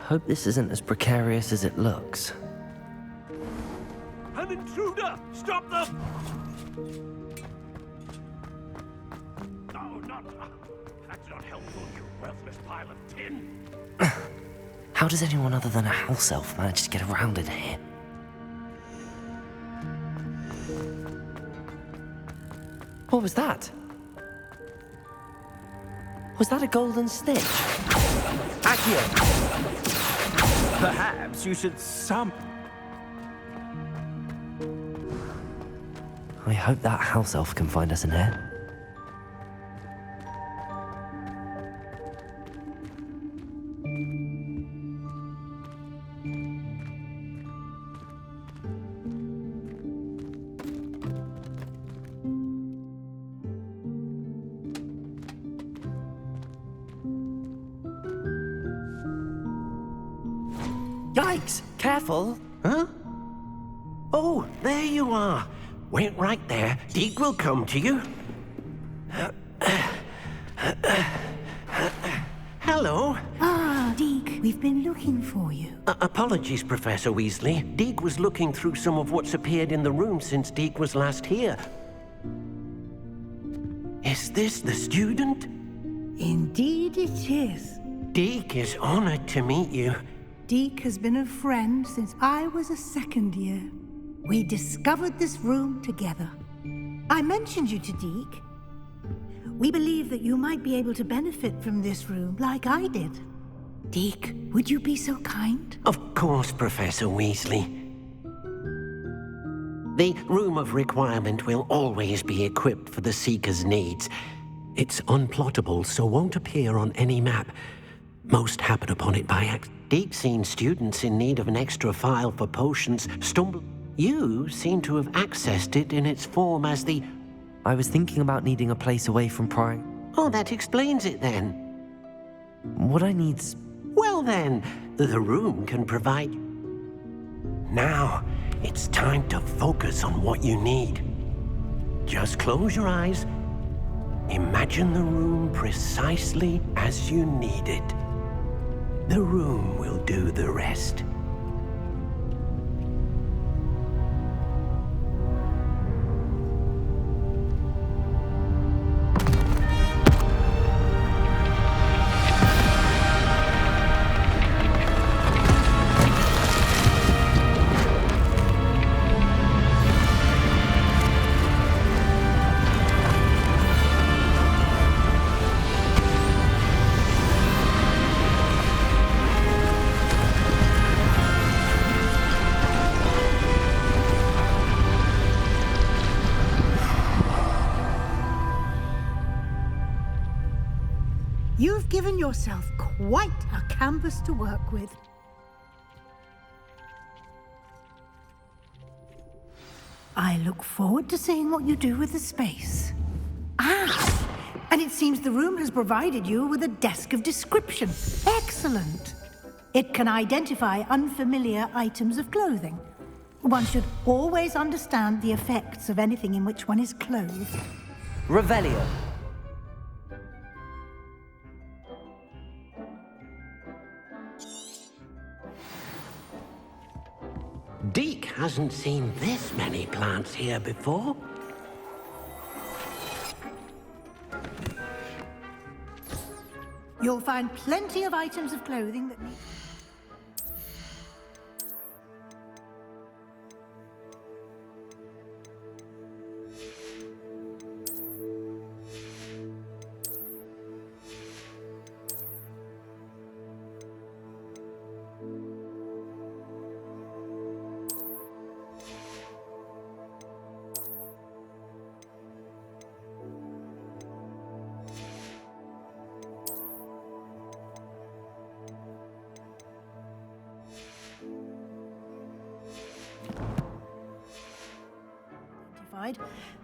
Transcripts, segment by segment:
Hope this isn't as precarious as it looks. An intruder! Stop them! No, not... That's not helpful, you worthless pile of tin. How does anyone other than a house elf manage to get around in here? What was that? Was that a golden snitch? Accio! Perhaps you should I hope that house elf can find us in here. Yikes! Careful! Huh? Oh, there you are. Wait right there. Deke will come to you. Hello. Ah, Deke, we've been looking for you. Apologies, Professor Weasley. Deke was looking through some of what's appeared in the room since Deke was last here. Is this the student? Indeed it is. Deke is honored to meet you. Deke has been a friend since I was a second year. We discovered this room together. I mentioned you to Deke. We believe that you might be able to benefit from this room like I did. Deke, would you be so kind? Of course, Professor Weasley. The Room of Requirement will always be equipped for the Seeker's needs. It's unplottable, so won't appear on any map. Most happen upon it by accident. Deke's seen students in need of an extra file for potions stumble. You seem to have accessed it in its form as the... I was thinking about needing a place away from prying. Oh, that explains it then. What I need's... Well then, the room can provide... Now, it's time to focus on what you need. Just close your eyes. Imagine the room precisely as you need it. The room will do the rest. You've given yourself quite a canvas to work with. I look forward to seeing what you do with the space. Ah! And it seems the room has provided you with a desk of description. Excellent! It can identify unfamiliar items of clothing. One should always understand the effects of anything in which one is clothed. Revelio. Deke hasn't seen this many plants here before. You'll find plenty of items of clothing that need...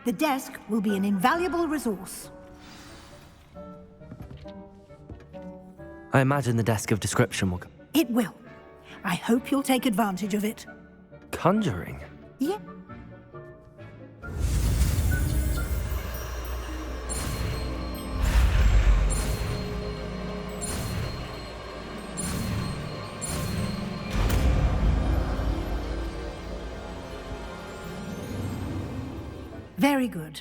The desk will be an invaluable resource. I imagine the desk of description will... It will. I hope you'll take advantage of it. Conjuring? Yep. Very good.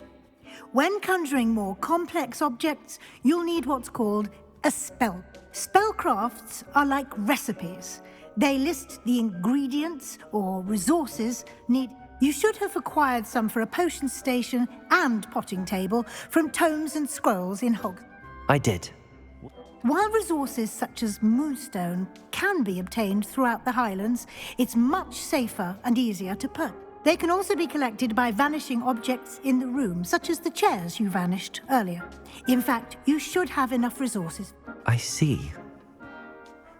When conjuring more complex objects, you'll need what's called a spell. Spellcrafts are like recipes. They list the ingredients or resources needed. You should have acquired some for a potion station and potting table from tomes and scrolls in Hogwarts. I did. While resources such as moonstone can be obtained throughout the Highlands, it's much safer and easier to purchase. They can also be collected by vanishing objects in the room, such as the chairs you vanished earlier. In fact, you should have enough resources. I see.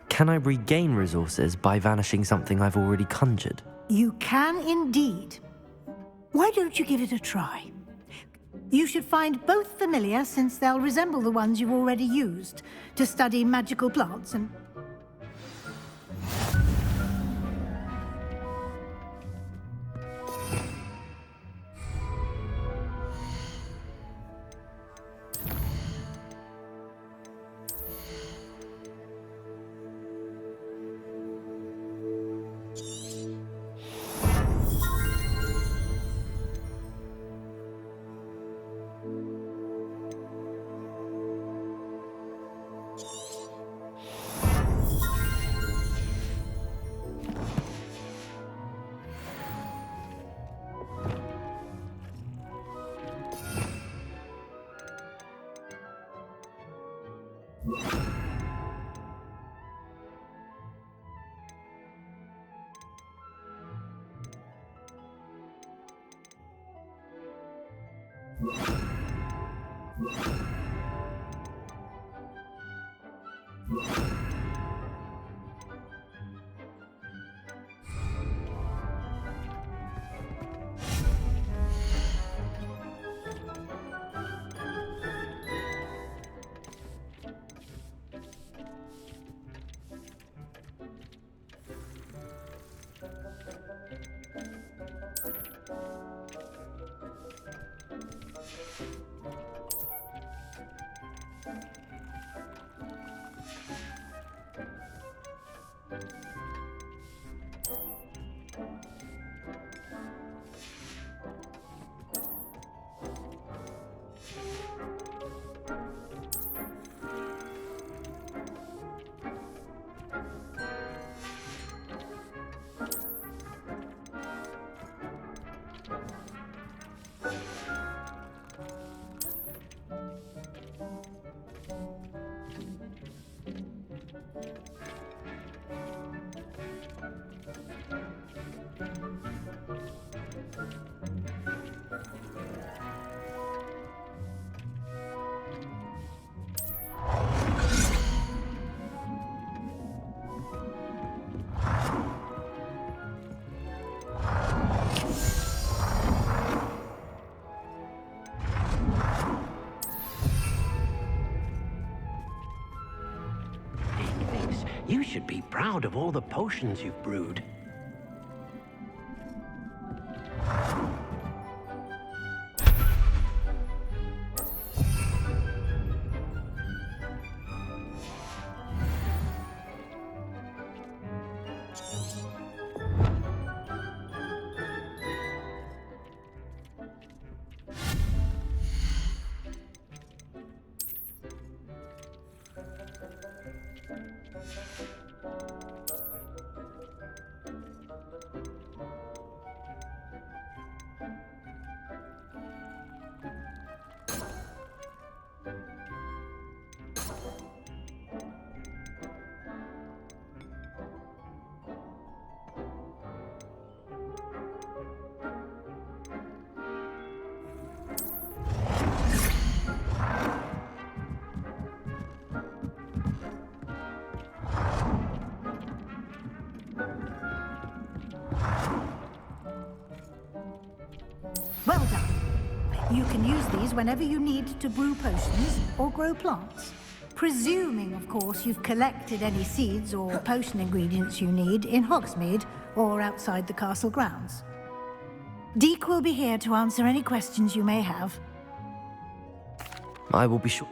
Can I regain resources by vanishing something I've already conjured? You can indeed. Why don't you give it a try? You should find both familiar, since they'll resemble the ones you've already used to study magical plants and... You should be proud of all the potions you've brewed. Well done. You can use these whenever you need to brew potions or grow plants. Presuming, of course, you've collected any seeds or potion ingredients you need in Hogsmeade or outside the castle grounds. Deke will be here to answer any questions you may have. I will be sure.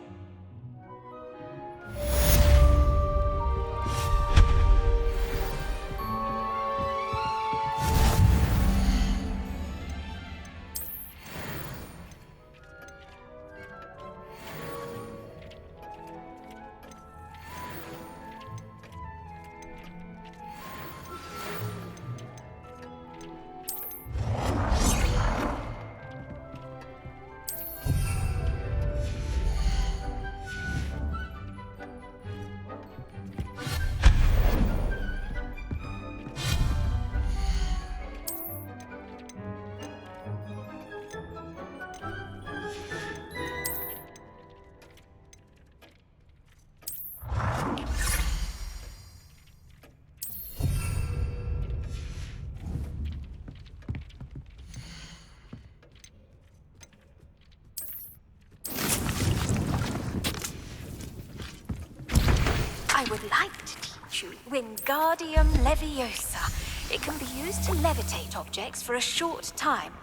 would like to teach you Wingardium Leviosa. It can be used to levitate objects for a short time.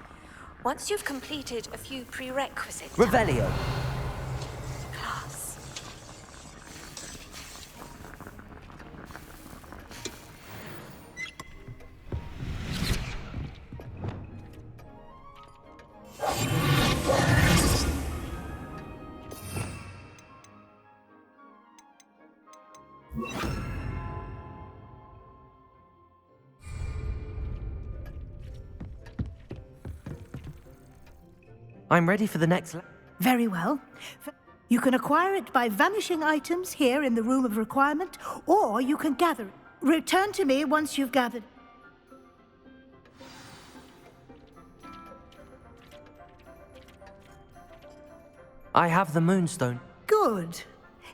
Once you've completed a few prerequisites. Revelio. Class. I'm ready for the next. Very well. You can acquire it by vanishing items here in the Room of Requirement, or you can gather it. Return to me once you've gathered. I have the Moonstone. Good.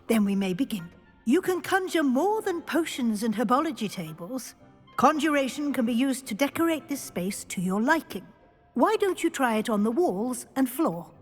Then we may begin. You can conjure more than potions and herbology tables. Conjuration can be used to decorate this space to your liking. Why don't you try it on the walls and floor?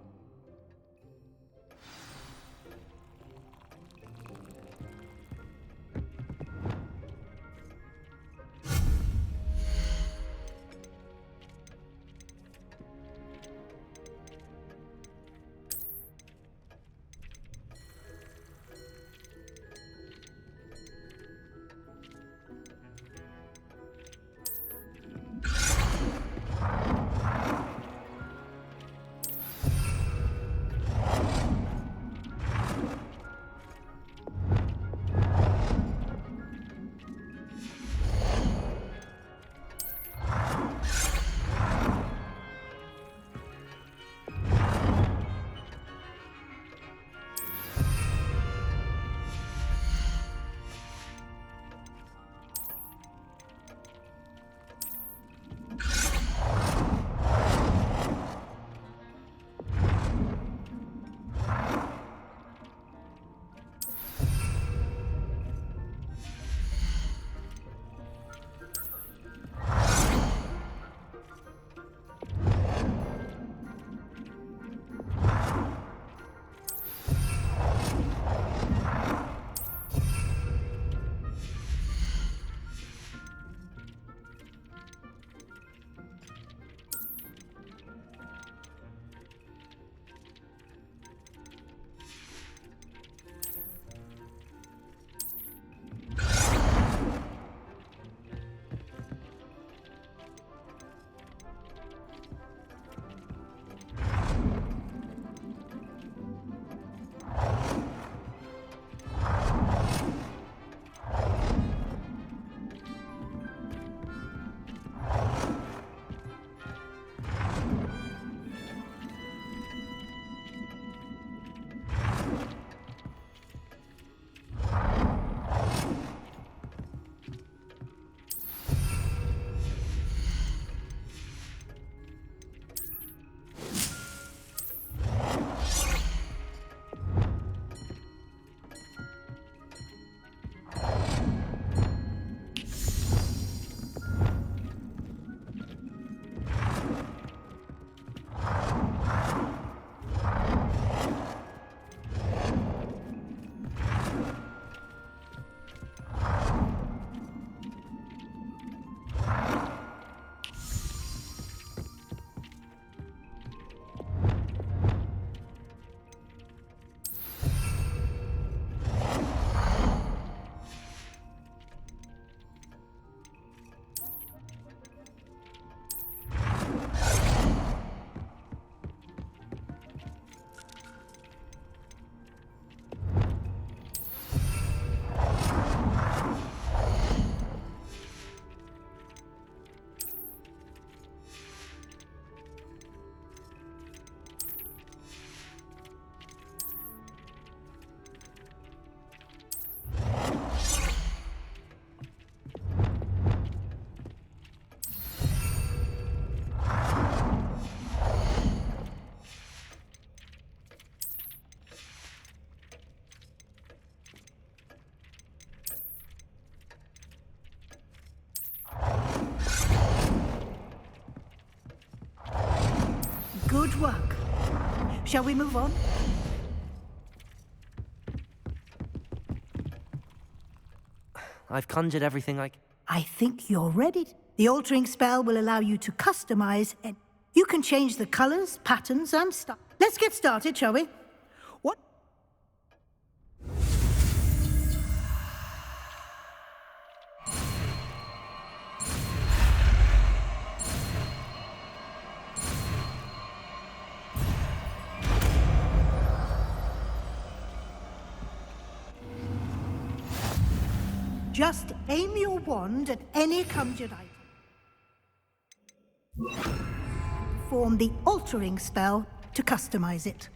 Good work. Shall we move on? I've conjured everything I... I think you're ready. The altering spell will allow you to customize and you can change the colors, patterns, and stuff. Let's get started, shall we? What? Just aim your wand at any conjured item. Perform the altering spell to customize it.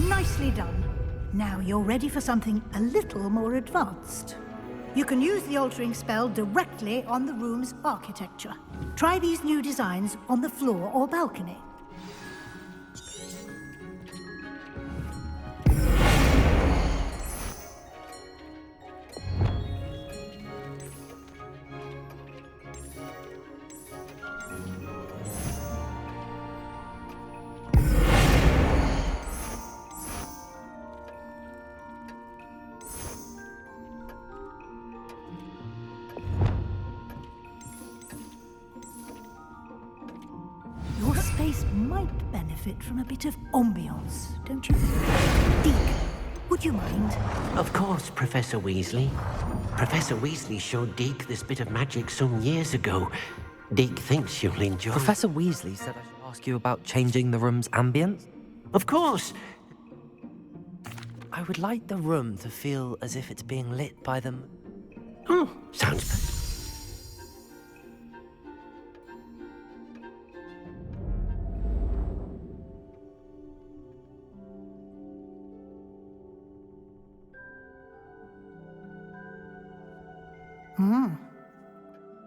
Nicely done. Now you're ready for something a little more advanced. You can use the altering spell directly on the room's architecture. Try these new designs on the floor or balcony. Your space might benefit from a bit of ambiance, don't you think? Deke, would you mind? Of course, Professor Weasley. Professor Weasley showed Deke this bit of magic some years ago. Deke thinks you'll enjoy it. Professor Weasley said I should ask you about changing the room's ambience. Of course. I would like the room to feel as if it's being lit by them. Oh, sounds...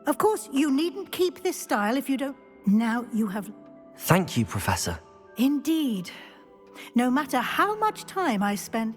Of course, you needn't keep this style if you don't. Now you have... Thank you, Professor. Indeed. No matter how much time I spend...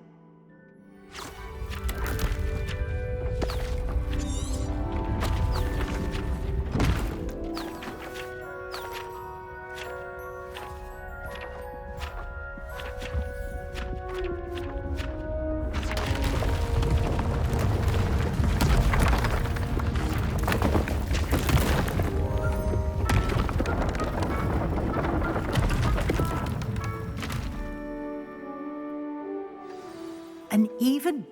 And even...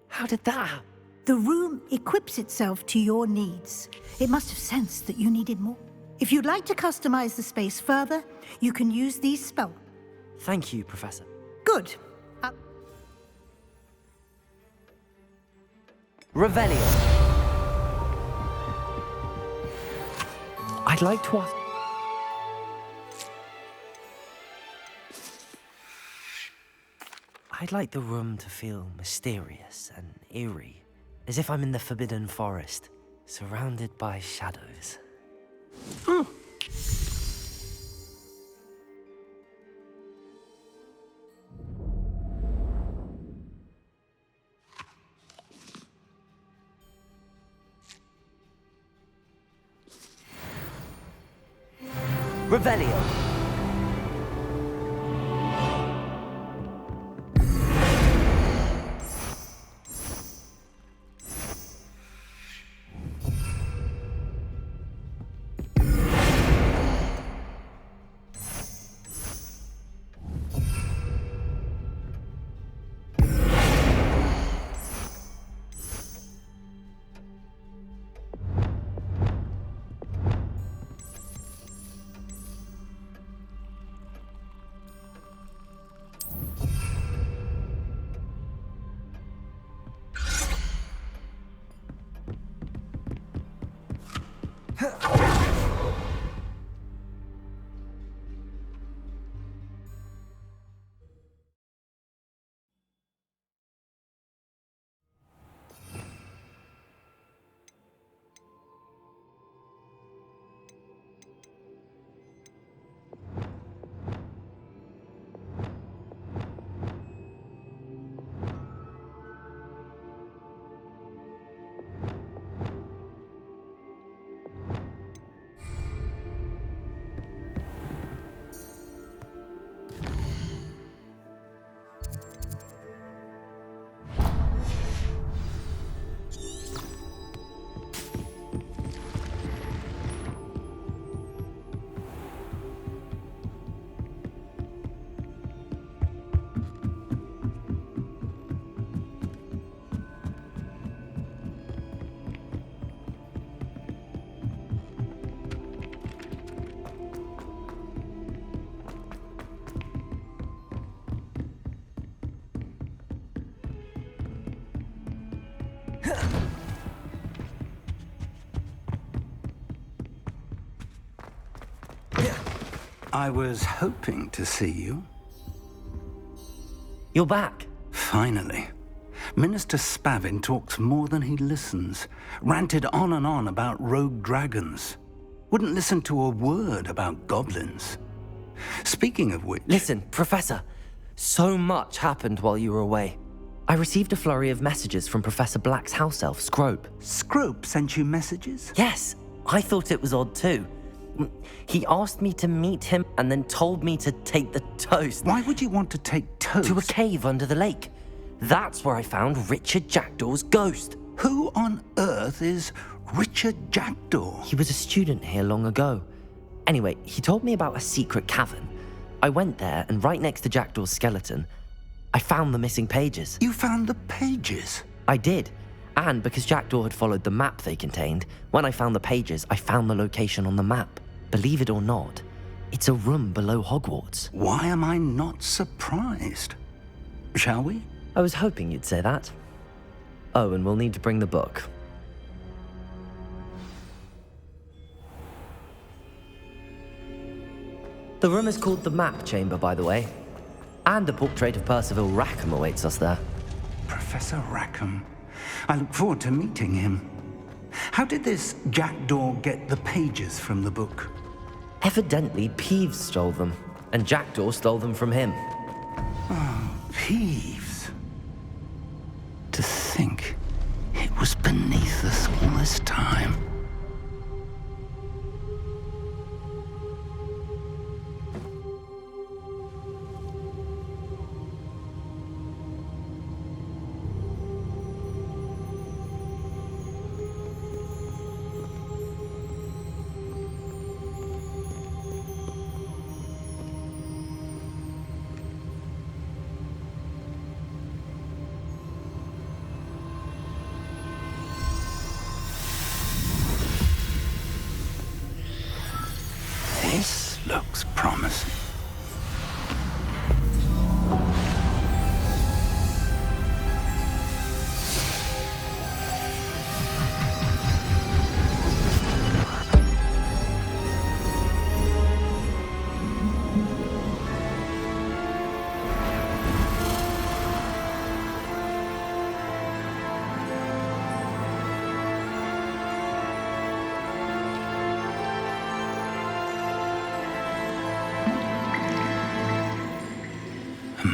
How did that happen? The room equips itself to your needs. It must have sensed that you needed more. If you'd like to customize the space further, you can use these spells. Thank you, Professor. Good. Revelio. I'd like to ask... I'd like the room to feel mysterious and eerie, as if I'm in the Forbidden Forest, surrounded by shadows. Revelio. I was hoping to see you. You're back. Finally. Minister Spavin talks more than he listens. Ranted on and on about rogue dragons. Wouldn't listen to a word about goblins. Speaking of which... Listen, Professor, so much happened while you were away. I received a flurry of messages from Professor Black's house elf, Scrope. Scrope sent you messages? Yes, I thought it was odd too. He asked me to meet him and then told me to take the toast. Why would you want to take toast? To a cave under the lake. That's where I found Richard Jackdaw's ghost. Who on earth is Richard Jackdaw? He was a student here long ago. Anyway, he told me about a secret cavern. I went there, and right next to Jackdaw's skeleton, I found the missing pages. You found the pages? I did. And because Jackdaw had followed the map they contained, when I found the pages, I found the location on the map. Believe it or not, it's a room below Hogwarts. Why am I not surprised? Shall we? I was hoping you'd say that. Oh, and we'll need to bring the book. The room is called the Map Chamber, by the way. And a portrait of Percival Rackham awaits us there. Professor Rackham. I look forward to meeting him. How did this Jackdaw get the pages from the book? Evidently, Peeves stole them, and Jackdaw stole them from him. Oh, Peeves. To think it was beneath us all this time. This looks promising.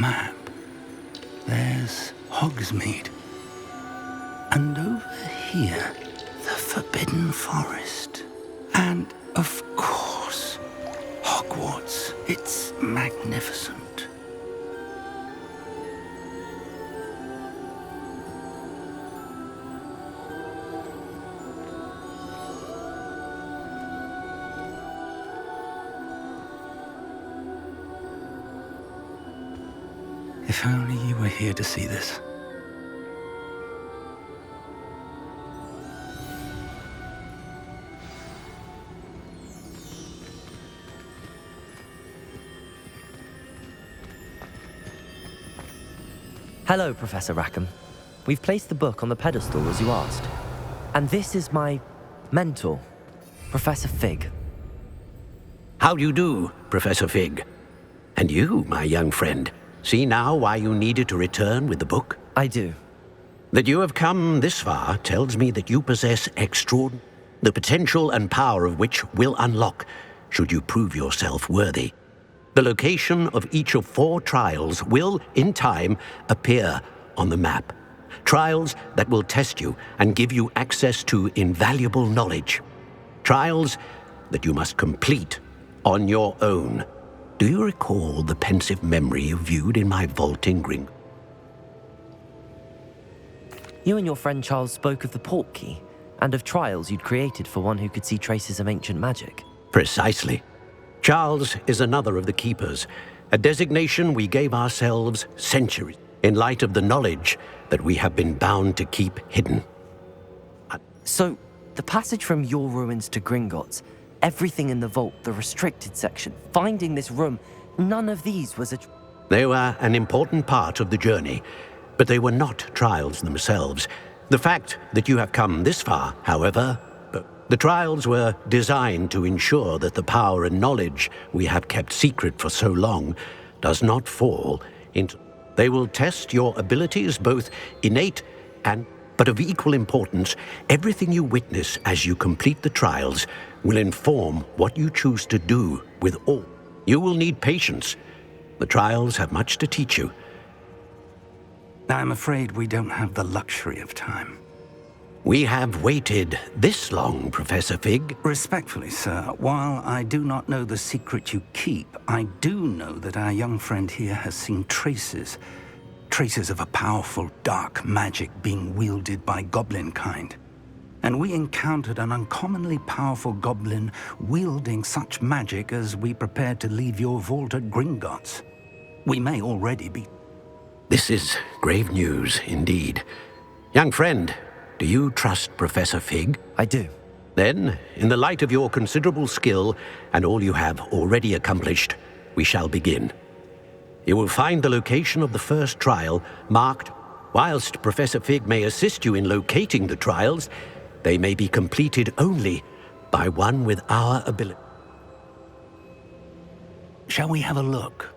map, there's Hogsmeade. And over here, the Forbidden Forest. And, of course, Hogwarts. It's magnificent. If only you were here to see this. Hello, Professor Rackham. We've placed the book on the pedestal as you asked. And this is my mentor, Professor Fig. How do you do, Professor Fig? And you, my young friend, see now why you needed to return with the book? I do. That you have come this far tells me that you possess the potential and power of which will unlock, should you prove yourself worthy. The location of each of 4 trials will, in time, appear on the map. Trials that will test you and give you access to invaluable knowledge. Trials that you must complete on your own. Do you recall the pensive memory you viewed in my vault in Gring? You and your friend Charles spoke of the port key and of trials you'd created for one who could see traces of ancient magic. Precisely. Charles is another of the Keepers, a designation we gave ourselves centuries in light of the knowledge that we have been bound to keep hidden. So, the passage from your ruins to Gringotts, everything in the vault, the restricted section, finding this room, none of these was a... They were an important part of the journey, but they were not trials themselves. The fact that you have come this far, however, the trials were designed to ensure that the power and knowledge we have kept secret for so long does not fall into... They will test your abilities, both innate and... But of equal importance, everything you witness as you complete the trials will inform what you choose to do with all. You will need patience. The trials have much to teach you. I'm afraid we don't have the luxury of time. We have waited this long, Professor Fig. Respectfully, sir, while I do not know the secret you keep, I do know that our young friend here has seen traces of a powerful dark magic being wielded by goblin kind. And we encountered an uncommonly powerful goblin wielding such magic as we prepared to leave your vault at Gringotts. We may already be... This is grave news indeed. Young friend, do you trust Professor Fig? I do. Then, in the light of your considerable skill and all you have already accomplished, we shall begin. You will find the location of the first trial marked. Whilst Professor Fig may assist you in locating the trials, they may be completed only by one with our ability. Shall we have a look?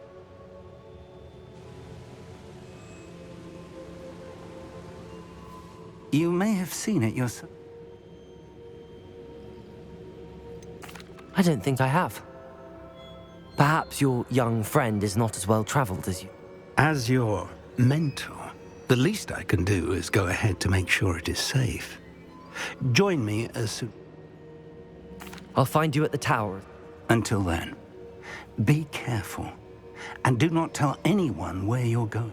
You may have seen it yourself. I don't think I have. Perhaps your young friend is not as well traveled as you. As your mentor, the least I can do is go ahead to make sure it is safe. Join me as soon... I'll find you at the tower. Until then, be careful, and do not tell anyone where you're going.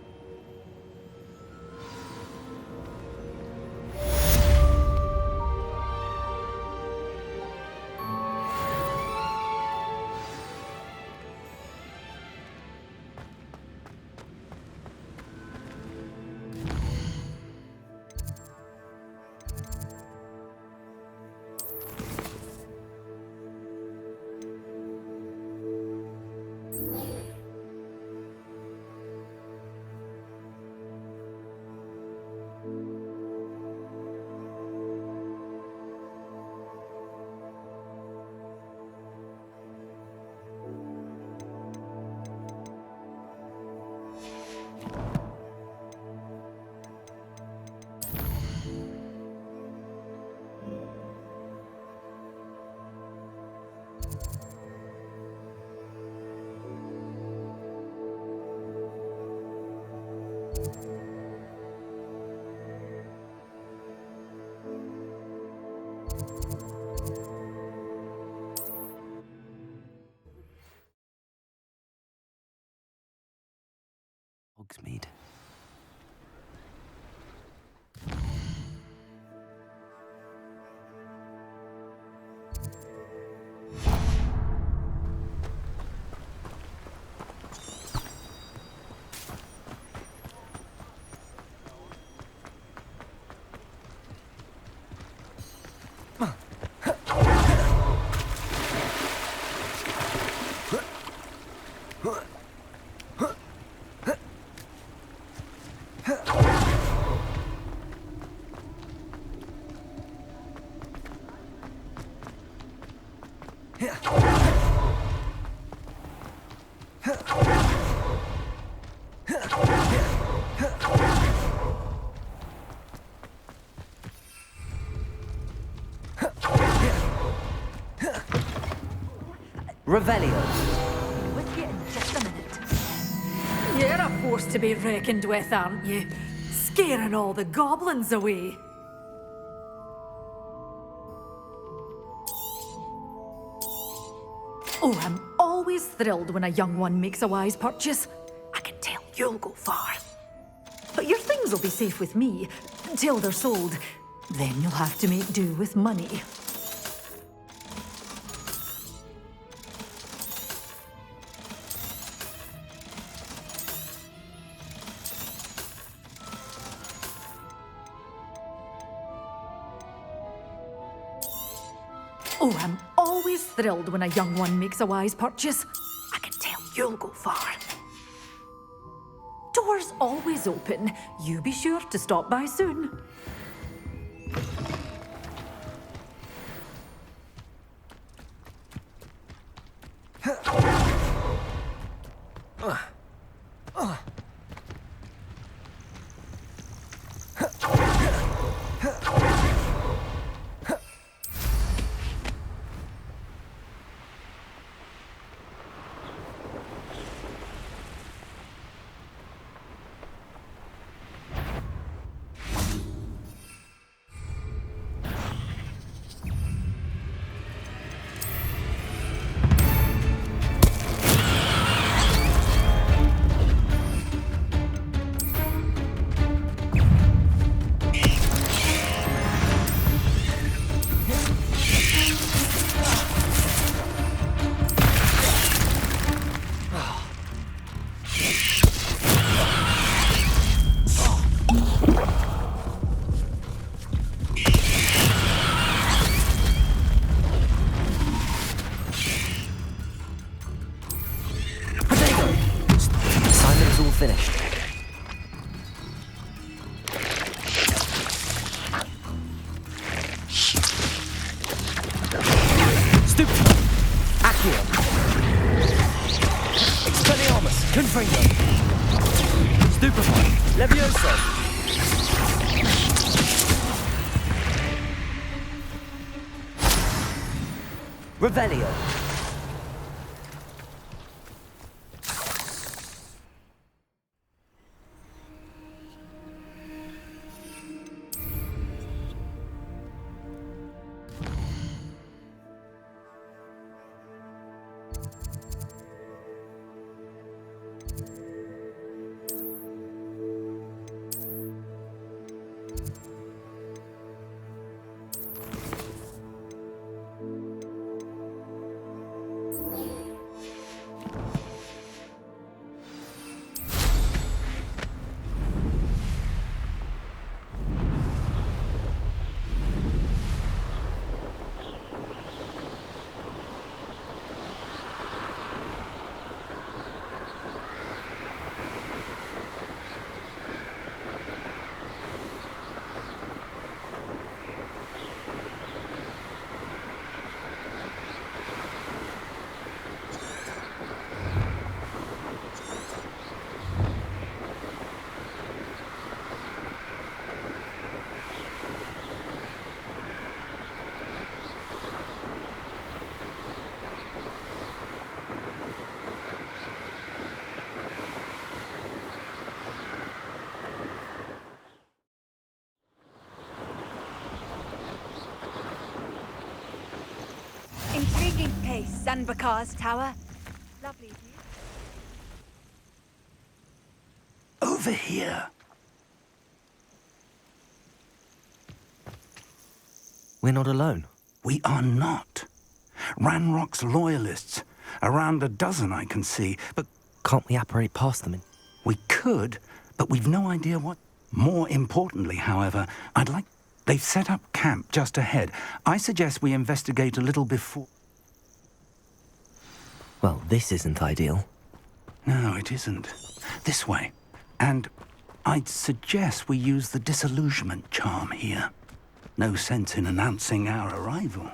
Revelio. With you in just a minute. You're a force to be reckoned with, aren't you? Scaring all the goblins away. Oh, I'm always thrilled when a young one makes a wise purchase. I can tell you'll go far. But your things will be safe with me until they're sold. Then you'll have to make do with money. Oh, I'm always thrilled when a young one makes a wise purchase. I can tell you'll go far. Doors always open. You be sure to stop by soon. Finished. Stupid. Accio. Expelliarmus. Confringo. Stupefy. Levioso. Revelio. Intriguing place, Sanbakar's tower. Lovely view. Over here. We're not alone. We are not. Ranrock's loyalists. Around a dozen I can see, but Can't we apparate past them? we could, but we've no idea what. More importantly, however, They've set up camp just ahead. I suggest we investigate a little before. Well, this isn't ideal. No, it isn't. This way. And I'd suggest we use the disillusionment charm here. No sense in announcing our arrival.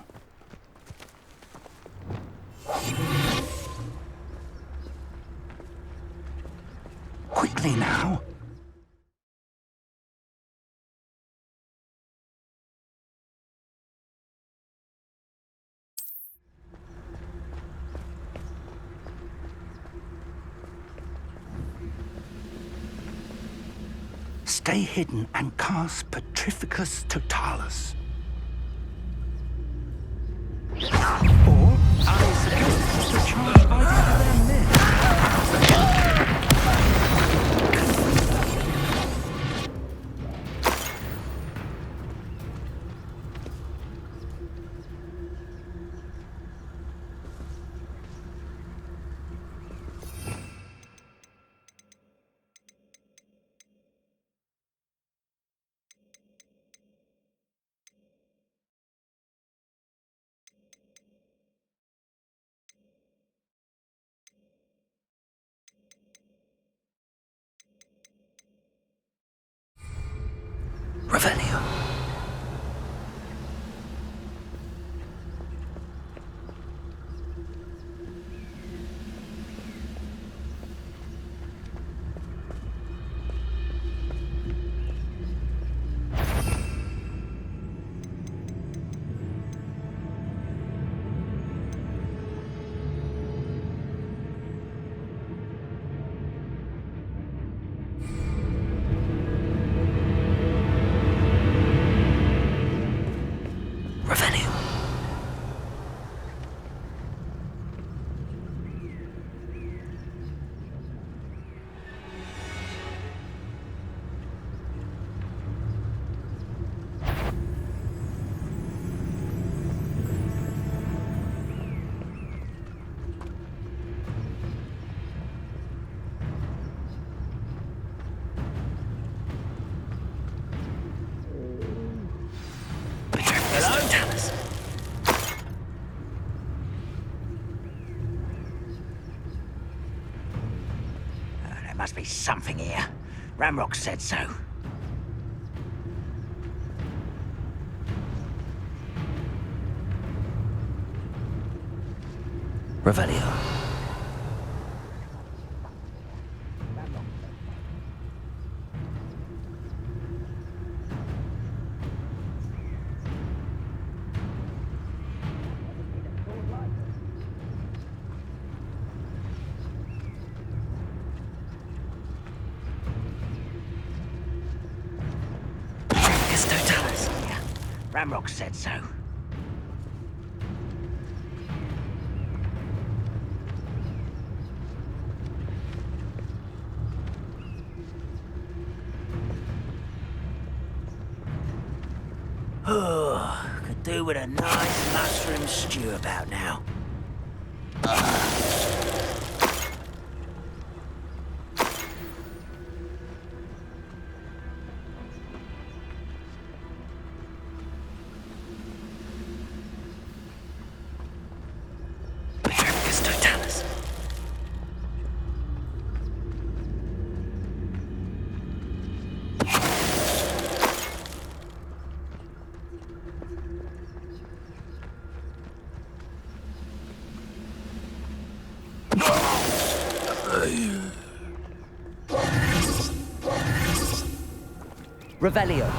Quickly now. Stay hidden and cast Petrificus Totalis. Or eyes against the charge by the other men. Revelio. Revelio. There must be something here. Ramrock said so. Revelio. Yeah, Ramrock said so. Oh, could do with a nice mushroom stew about now. Revelio.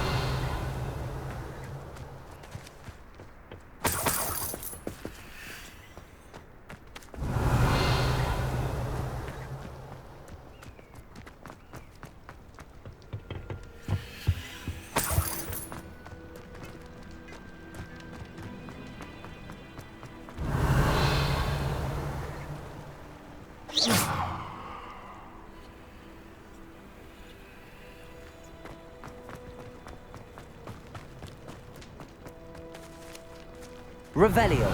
Revelio.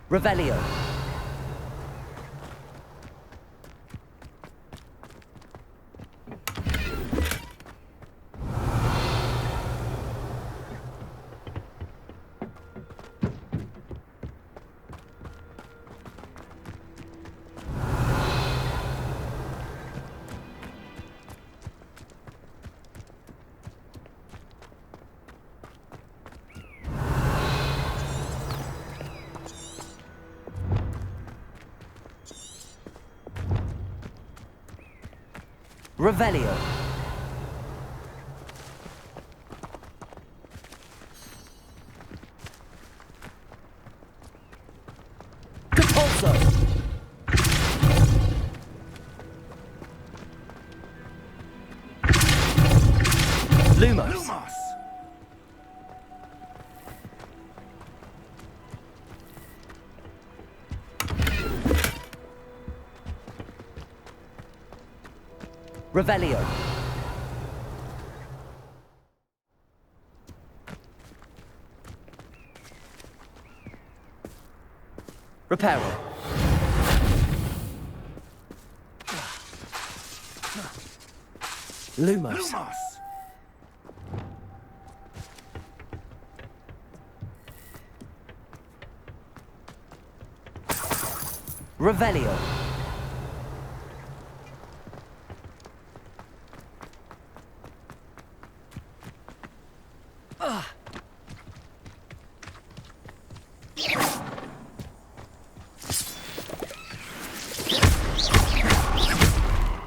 Revelio. Revelio. Compulso. Lumos. Lumos! Revelio. Reparo. Lumos. Lumos! Revelio.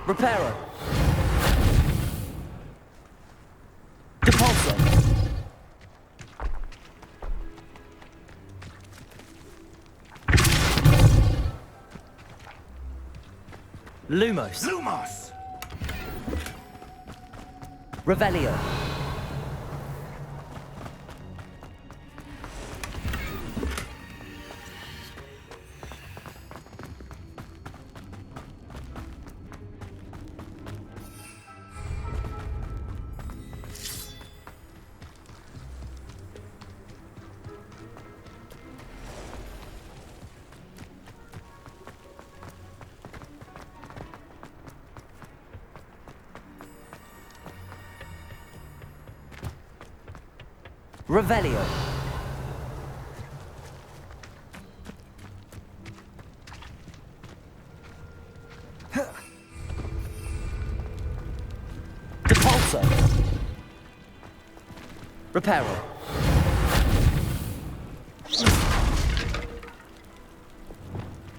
Reparo. Depulso. Lumos. Lumos! Revelio. Revelio. Depulso. Reparo.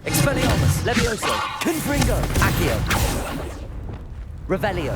Expelliarmus. Levioso. Confringo. Accio. Revelio.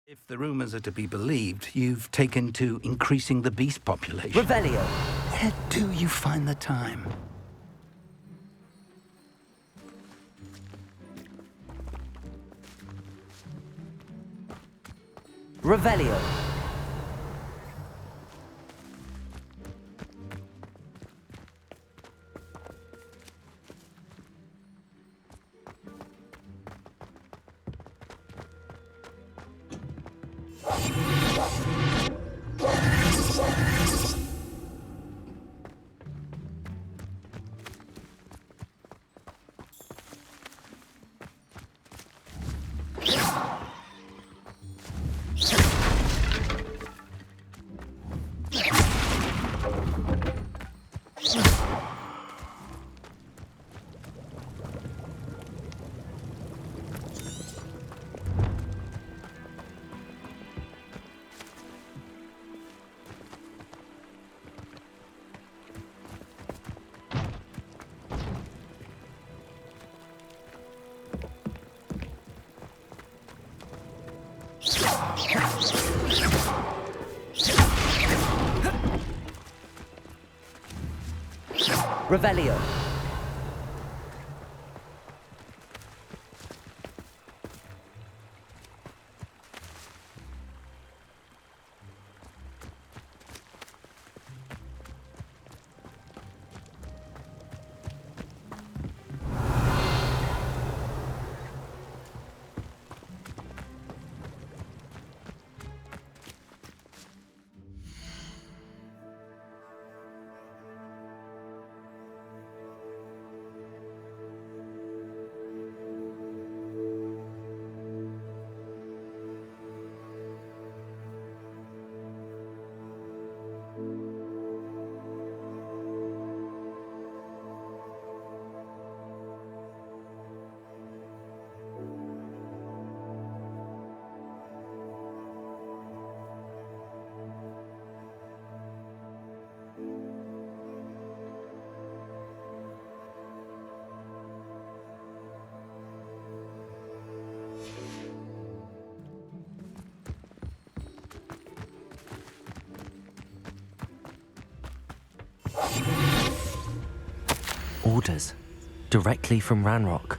If the rumors are to be believed, you've taken to increasing the beast population. Revelio. Where do you find the time? Revelio. Revelio. Orders. Directly from Ranrock.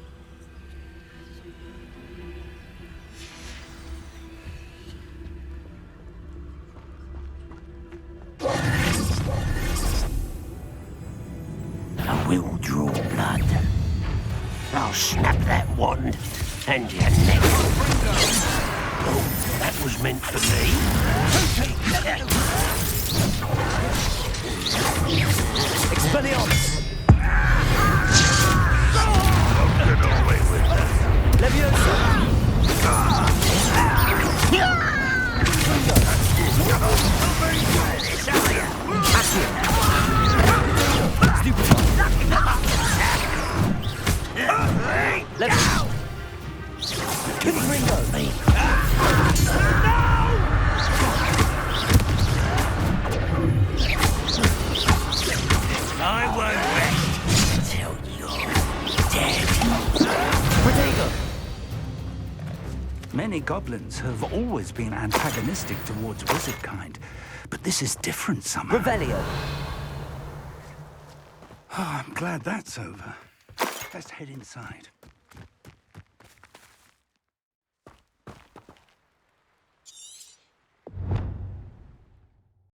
I will draw blood. I'll snap that wand and your neck. Oh, that was meant for me. Expelliarmus! Don't get away with that. Leviosa! I won't rest till you're dead. Protego! Many goblins have always been antagonistic towards wizard kind, but this is different somehow. Revelio! Oh, I'm glad that's over. Let's head inside.